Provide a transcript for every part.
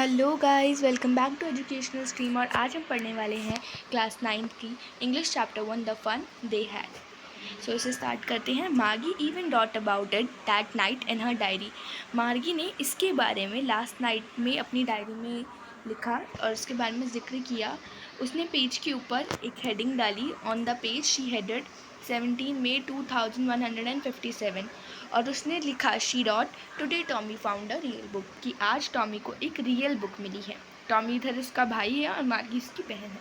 Hello guys, welcome back to educational stream. और आज हम पढ़ने वाले हैं क्लास 9th की English chapter 1 the fun they had. So इसे स्टार्ट करते हैं। Margie even dot about it that night in her diary. Margie ने इसके बारे में लास्ट नाइट में अपनी डायरी में लिखा और उसके बारे में जिक्र किया। उसने पेज के ऊपर एक हेडिंग डाली। On the page she headed 17 मई 2157 और उसने लिखा she dot today Tommy found a real book कि आज टॉमी को एक रियल बुक मिली है। टॉमी इधर उसका भाई है और मार्गी उसकी बहन है।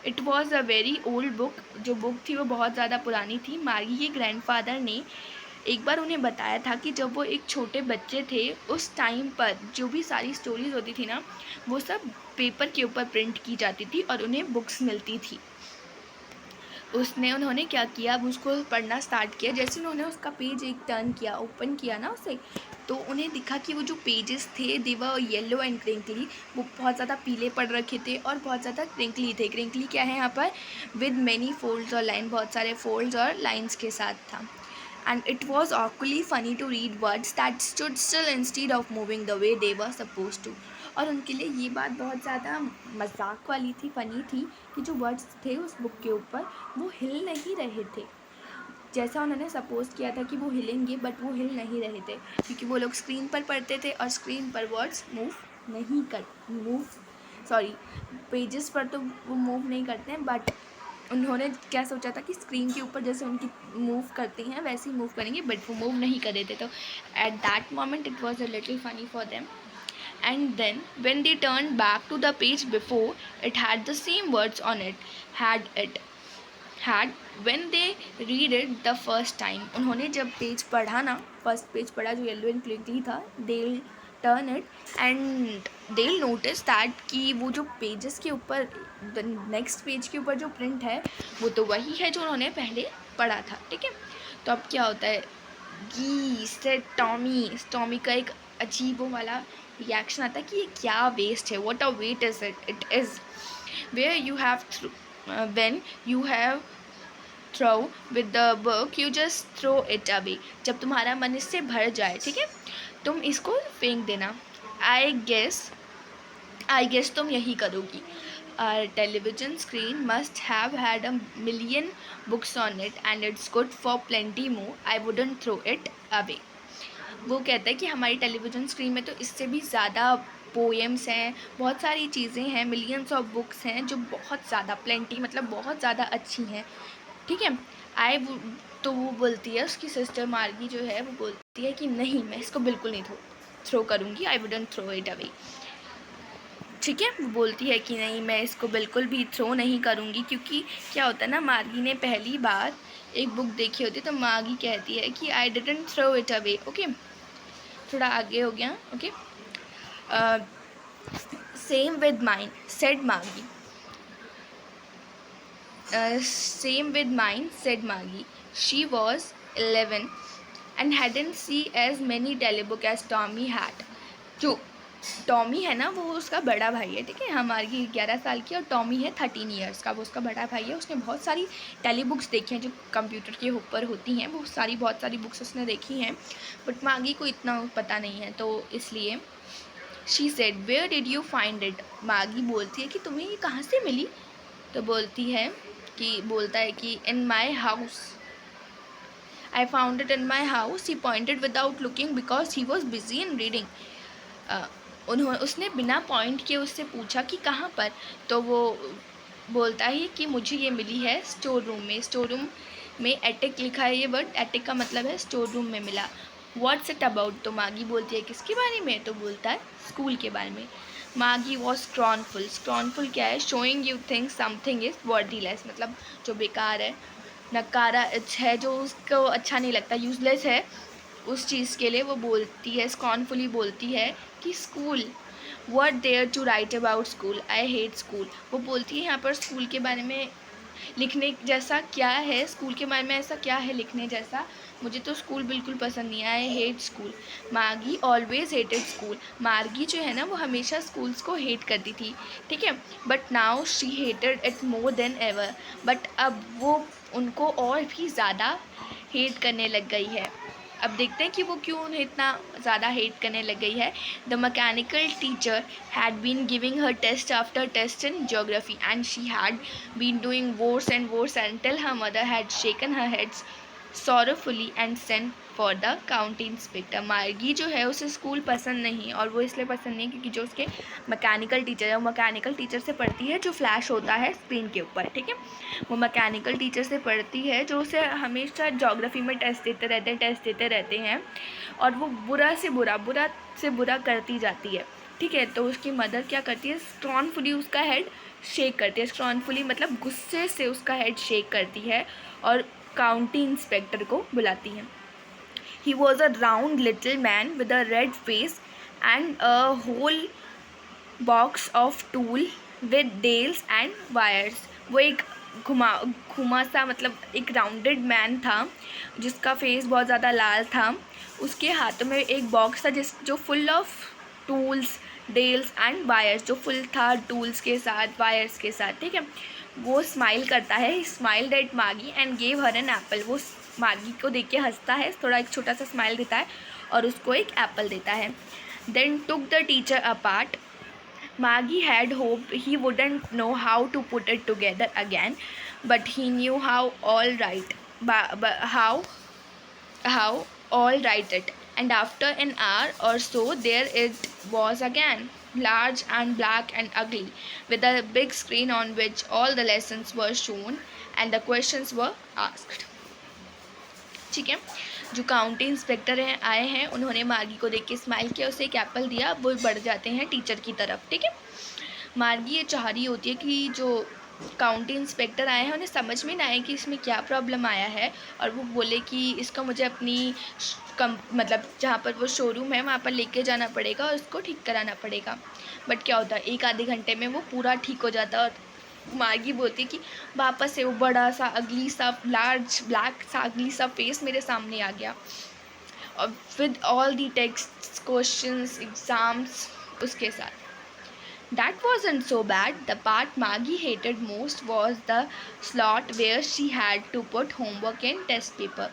It was a very old book. जो बुक थी वो बहुत ज़्यादा पुरानी थी। मार्गी के ग्रैंडफादर ने एक बार उन्हें बताया था कि जब वो एक छोटे बच्चे थे उस टाइम पर जो भी सारी स्टोरीज होती थी ना, वो सब पेपर के ऊपर प्रिंट की जाती थी और उन्हें बुक्स मिलती थी। उन्होंने क्या किया, अब उसको पढ़ना स्टार्ट किया। जैसे उन्होंने उसका पेज एक टर्न किया, ओपन किया ना उसे, तो उन्हें दिखा कि वो जो पेजेस थे दे वर येलो एंड क्रिंकली। वो बहुत ज़्यादा पीले पड़ रखे थे और बहुत ज़्यादा क्रिंकली थे। क्रिंकली क्या है यहाँ पर, विद मैनी फोल्ड्स और लाइन, बहुत सारे फोल्ड्स और लाइन्स के साथ था। And it was awfully funny to read words that stood still instead of moving the way they were supposed to. और उनके लिए ये बात बहुत ज़्यादा मजाक वाली थी, फ़नी थी कि जो वर्ड्स थे उस बुक के ऊपर वो हिल नहीं रहे थे जैसा उन्होंने सपोज किया था कि वो हिलेंगे, बट वो हिल नहीं रहे थे क्योंकि वो लोग स्क्रीन पर पढ़ते थे और स्क्रीन पर वर्ड्स पेजेस पर तो वो मूव नहीं करते हैं, बट उन्होंने क्या सोचा था कि स्क्रीन के ऊपर जैसे उनकी मूव करती हैं वैसे ही मूव करेंगे, बट वो मूव नहीं कर रहे थे। तो at that moment it was a little funny for them. And then when they turned back to the page before, it had the same words on it. Had when they read it the first time, उन्होंने जब page पढ़ा ना, first page पढ़ा जो yellow and quickly था, they'll turn it and they'll notice that कि वो जो पेजेस के ऊपर नेक्स्ट पेज के ऊपर जो प्रिंट है वो तो वही है जो उन्होंने पहले पढ़ा था। ठीक है, तो अब क्या होता है, गी सेड टॉमी का एक अजीब वाला रिएक्शन आता है कि ये क्या वेस्ट है, what a wait is it is where you have when you have throw with the book you just throw it away। जब तुम्हारा मन इससे भर जाए, ठीक है, तुम इसको फेंक देना। आई गेस तुम यही करोगी। Television screen must have had a million books on it and it's good for plenty more. I wouldn't throw it away. वो कहता है कि हमारी टेलीविज़न स्क्रीन में तो इससे भी ज़्यादा पोएम्स हैं, बहुत सारी चीज़ें हैं, मिलियंस ऑफ बुक्स हैं जो बहुत ज़्यादा, प्लेंटी मतलब बहुत ज़्यादा अच्छी हैं। ठीक है, तो वो बोलती है, उसकी सिस्टर मार्गी जो है वो बोलती है कि नहीं, मैं इसको बिल्कुल नहीं थ्रो करूँगी। I wouldn't throw it away. ठीक है, वो बोलती है कि नहीं, मैं इसको बिल्कुल भी थ्रो नहीं करूँगी, क्योंकि क्या होता है ना, मार्गी ने पहली बार एक बुक देखी होती तो मार्गी कहती है कि I didn't throw it away. Okay, थोड़ा आगे हो गया। Okay, same with mine said Margie. Same with mine, said Maggie. She was 11 and hadn't seen as many telebook as Tommy had. जो टॉमी है ना वो उसका बड़ा भाई है, ठीक है, हमारी 11 साल की और टॉमी है 13 ईयर्स का, वो उसका बड़ा भाई है। उसने बहुत सारी टेली बुक्स देखी हैं जो कंप्यूटर के ऊपर होती हैं, वो बहुत सारी बुक्स उसने देखी हैं, बट मागी को इतना पता नहीं है, तो इसलिए she said where did you find it. मागी बोलती है कि तुम्हें ये कहाँ से मिली, तो बोलता है कि in my house. I found it in my house. He pointed without looking because he was busy in reading. उसने बिना पॉइंट किए उससे पूछा कि कहाँ पर, तो वो बोलता है कि मुझे ये मिली है स्टोर रूम में। स्टोर रूम में एटिक लिखा है, ये वर्ड एटिक का मतलब है स्टोर रूम में मिला। व्हाट्स इट अबाउट, तो मागी बोलती है किसके बारे में, तो बोलता है स्कूल के बारे में। मागी वॉज स्क्रॉनफुल क्या है, showing you think something is worthless, मतलब जो बेकार है, नकारा है, जो उसको अच्छा नहीं लगता, यूजलेस है उस चीज़ के लिए वो बोलती है, स्कॉनफुली बोलती है कि school, what there to write about school, I hate school. वो बोलती है यहाँ पर स्कूल के बारे में लिखने जैसा क्या है, स्कूल के बारे में ऐसा क्या है लिखने जैसा, मुझे तो स्कूल बिल्कुल पसंद नहीं है, आई हेट स्कूल। मार्गी ऑलवेज हेटेड स्कूल। मार्गी जो है ना वो हमेशा स्कूल्स को हेट करती थी, ठीक है, but now she hated it more than ever. But अब वो उनको और भी ज़्यादा हेट करने लग गई है। अब देखते हैं कि वो क्यों उन्हें इतना ज़्यादा हेट करने लग गई है. The mechanical teacher had been giving her test after test in geography and she had been doing worse and worse until her mother had shaken her head sorrowfully and sent for the county inspector. मार्गी जो है उसे school पसंद नहीं, और वो इसलिए पसंद नहीं क्योंकि जो उसके मैकेनिकल टीचर है, वो मैकेनिकल टीचर से पढ़ती है जो फ्लैश होता है स्क्रीन के ऊपर. ठीक है, वो मैकेनिकल टीचर से पढ़ती है जो उसे हमेशा ज्योग्राफी में टेस्ट देते रहते हैं और वो बुरा से बुरा करती जाती है. ठीक है, तो उसकी मदर क्या करती है, स्क्रॉनफुली उसका हेड शेक करती है. स्क्रॉनफुली मतलब गुस्से से उसका हेड शेक करती है और काउंटी इंस्पेक्टर को बुलाती है. He was a round little man with a red face and a whole box of tool with nails and wires. वो एक घुमा सा मतलब एक राउंडेड मैन था जिसका फेस बहुत ज़्यादा लाल था. उसके हाथों में एक बॉक्स था जो full of tools, dials and wires, जो फुल था टूल्स के साथ, वायर्स के साथ. ठीक है, वो स्माइल करता है. ही स्माइल्ड एट मागी and gave her an apple. वो मागी को देख के हंसता है, थोड़ा एक छोटा सा स्माइल देता है और उसको एक एप्पल देता है. Then took the teacher apart. मागी had hoped he wouldn't know how to put it together again, but he knew how all right it. And after an hour or so there it was again, large and black and ugly, with a big screen on which all the lessons were shown and the questions were asked. ठीक है, जो county inspector हैं आए हैं, उन्होंने मार्गी को देख के स्माइल किया, उसे एक एप्पल दिया, वो बढ़ जाते हैं टीचर की तरफ. ठीक है, मार्गी ये चाह रही होती है कि जो काउंटी इंस्पेक्टर आए हैं उन्हें समझ में ना आए कि इसमें क्या प्रॉब्लम आया है, और वो बोले कि इसका मुझे अपनी मतलब जहाँ पर वो शोरूम है वहाँ पर लेके जाना पड़ेगा और उसको ठीक कराना पड़ेगा. बट क्या होता है, एक आधे घंटे में वो पूरा ठीक हो जाता है. और मार्गी बोलती कि वापस से वो बड़ा सा अगली सा लार्ज ब्लैक सा अगली सा फेस मेरे सामने आ गया, और with all the text, questions, exams उसके साथ. That wasn't so bad. The part Maggie hated most was the slot where she had to put homework and test paper.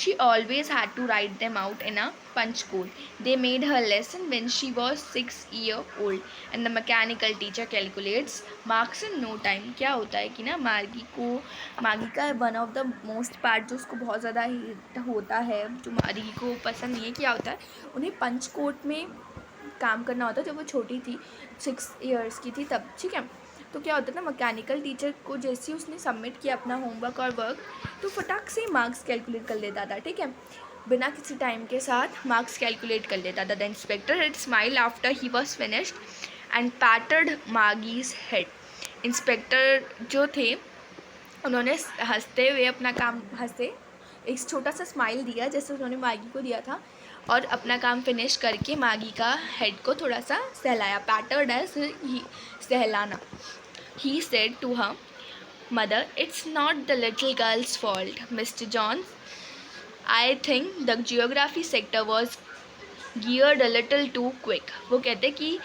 She always had to write them out in a punch code. They made her lesson when she was 6 years old, and the mechanical teacher calculates marks in no time. क्या होता है कि ना मागी का one of the most part जो उसको बहुत ज़्यादा होता है, जो मागी को पसंद नहीं है, क्या होता है, उन्हें पंच कोड में काम करना होता है. जब वो छोटी थी, 6 years की थी तब. ठीक है, तो क्या होता था, मैकेनिकल टीचर को जैसे ही उसने सबमिट किया अपना होमवर्क और वर्क, तो फटाक से मार्क्स कैलकुलेट कर लेता था. ठीक है, बिना किसी टाइम के साथ मार्क्स कैलकुलेट कर लेता था. The inspector had smile after he was finished and patted Margie's head. Inspector जो थे उन्होंने हंसते हुए अपना काम एक छोटा सा स्माइल दिया जैसे उन्होंने मागी को दिया था, और अपना काम फिनिश करके मागी का हेड को थोड़ा सा सहलाया. पैटर्ड एज सहलाना. He said to her mother, it's not the little girl's fault, mister John. I think the geography sector was geared a little too quick. वो कहते कि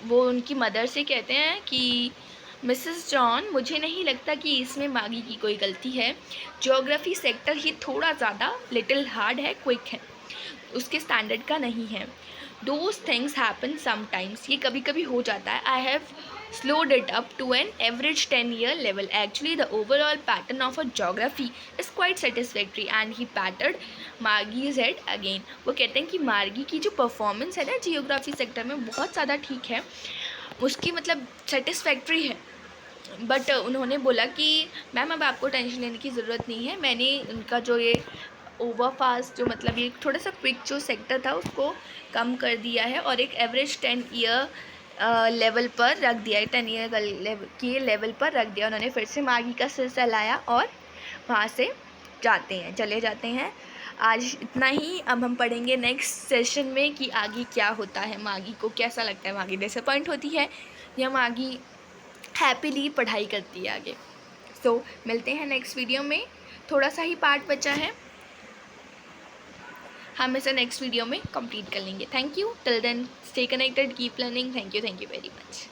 वो उनकी मदर से कहते हैं कि मिसेस जॉन, मुझे नहीं लगता कि इसमें मागी की कोई गलती है. ज्योग्राफी सेक्टर ही थोड़ा ज़्यादा लिटिल हार्ड है, क्विक है, उसके स्टैंडर्ड का नहीं है. Those things happen sometimes. ये कभी कभी हो जाता है. I have slowed it up to an average 10-year level. Actually, the overall pattern of a geography is quite satisfactory. And he patted Margie's head again. वो कहते हैं कि मार्गी की जो परफॉर्मेंस है ना जियोग्राफी सेक्टर में बहुत ज़्यादा ठीक है, उसकी मतलब सेटिस्फैक्ट्री है. बट उन्होंने बोला कि मैम अब आपको टेंशन लेने की ज़रूरत नहीं है, मैंने उनका जो ये ओवर फास्ट जो मतलब ये थोड़ा सा क्विक जो सेक्टर था उसको कम कर दिया है और एक एवरेज 10-year लेवल पर रख दिया है. 10-year के लेवल पर रख दिया. उन्होंने फिर से मागी का सिर सहलाया और वहाँ से चले जाते हैं. आज इतना ही. अब हम पढ़ेंगे नेक्स्ट सेशन में कि आगे क्या होता है, मागी को कैसा लगता है, मागी डिसअपॉइंट होती है या मागी हैप्पीली पढ़ाई करती है आगे. सो मिलते हैं नेक्स्ट वीडियो में. थोड़ा सा ही पार्ट बचा है, हम इसे नेक्स्ट वीडियो में कंप्लीट कर लेंगे. Thank you. Till then stay connected, keep learning. Thank you very much.